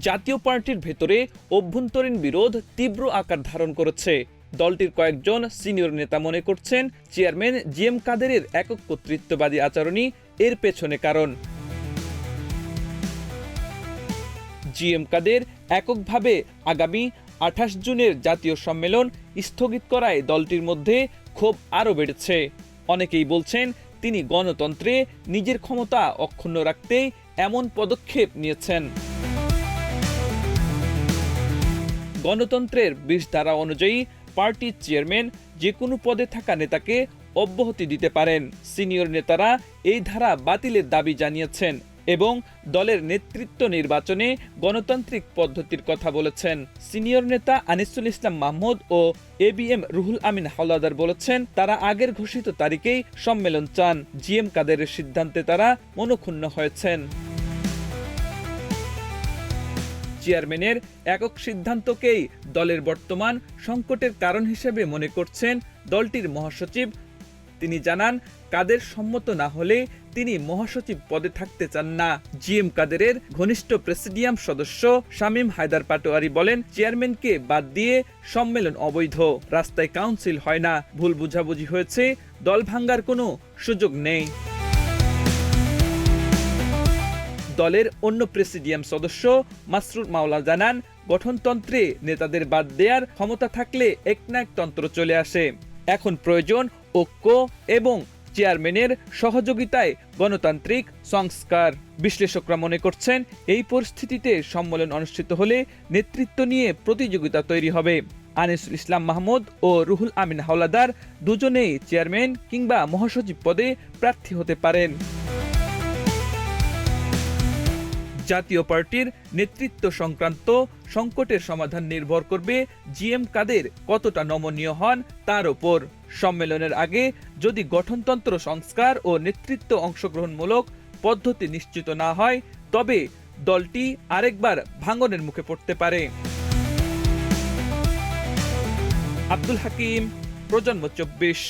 জাতীয় পার্টির ভেতরে অভ্যন্তরীণ বিরোধ তীব্র আকার ধারণ করেছে। দলটির কয়েকজন সিনিয়র নেতা মনে করছেন চেয়ারম্যান জিএম কাদেরের একক কর্তৃত্ববাদী আচরণই এর পেছনে কারণ। জিএম কাদের এককভাবে আগামী 28 জুনের জাতীয় সম্মেলন স্থগিত করায় দলটির মধ্যে ক্ষোভ আরও বেড়েছে। অনেকেই বলছেন তিনি গণতন্ত্রে নিজের ক্ষমতা অক্ষুণ্ণ রাখতেই এমন পদক্ষেপ নিয়েছেন। গণতন্ত্রের 20 ধারা অনুযায়ী পার্টির চেয়ারম্যান যে কোনো পদে থাকা নেতাকে অব্যাহতি দিতে পারেন। সিনিয়র নেতারা এই ধারা বাতিলের দাবি জানিয়েছেন এবং দলের নেতৃত্ব নির্বাচনে গণতান্ত্রিক পদ্ধতির কথা বলেছেন। সিনিয়র নেতা আনিসুল ইসলাম মাহমুদ ও এবিএম রুহুল আমিন হাওলাদার বলেছেন তারা আগের ঘোষিত তারিখেই সম্মেলন চান। জিএম কাদেরের সিদ্ধান্তে তারা মনক্ষুণ্ণ হয়েছেন। চেয়ারম্যানের একক সিদ্ধান্তকেই দলের বর্তমান সংকটের কারণ হিসেবে মনে করছেন দলটির মহাসচিব। তিনি জানান কাদের সম্মত না হলে তিনি মহাসচিব পদে থাকতে চান না। জিএম কাদেরের ঘনিষ্ঠ প্রেসিডিয়াম সদস্য শামীম হায়দার পাটোয়ারি বলেন চেয়ারম্যানকে বাদ দিয়ে সম্মেলন অবৈধ, রাস্তায় কাউন্সিল হয় না, ভুল বুঝাবুঝি হয়েছে, দল ভাঙ্গার কোনো সুযোগ নেই। দলের অন্য প্রেসিডিয়াম সদস্য মাসরুর মাওলা জানান গঠনতন্ত্রে নেতাদের বাদ দেওয়ার ক্ষমতা থাকলে একনায়কতন্ত্র চলে আসে। এখন প্রয়োজন ঐক্য এবং চেয়ারম্যানের সহযোগিতায় গণতান্ত্রিক সংস্কার। বিশ্লেষকরা মনে করছেন এই পরিস্থিতিতে সম্মেলন অনুষ্ঠিত হলে নেতৃত্ব নিয়ে প্রতিযোগিতা তৈরি হবে। আনিসুল ইসলাম মাহমুদ ও রুহুল আমিন হাওলাদার দুজনেই চেয়ারম্যান কিংবা মহাসচিব পদে প্রার্থী হতে পারেন। জাতীয় পার্টির নেতৃত্ব সংক্রান্ত সংকটের সমাধান নির্ভর করবে জিএম কাদের কতটা নমনীয় হন তার ওপর। সম্মেলনের আগে যদি গঠনতন্ত্র সংস্কার ও নেতৃত্ব অংশগ্রহণমূলক পদ্ধতি নিশ্চিত না হয় তবে দলটি আরেকবার ভাঙনের মুখে পড়তে পারে। আব্দুল হাকিম, প্রজন্ম 24।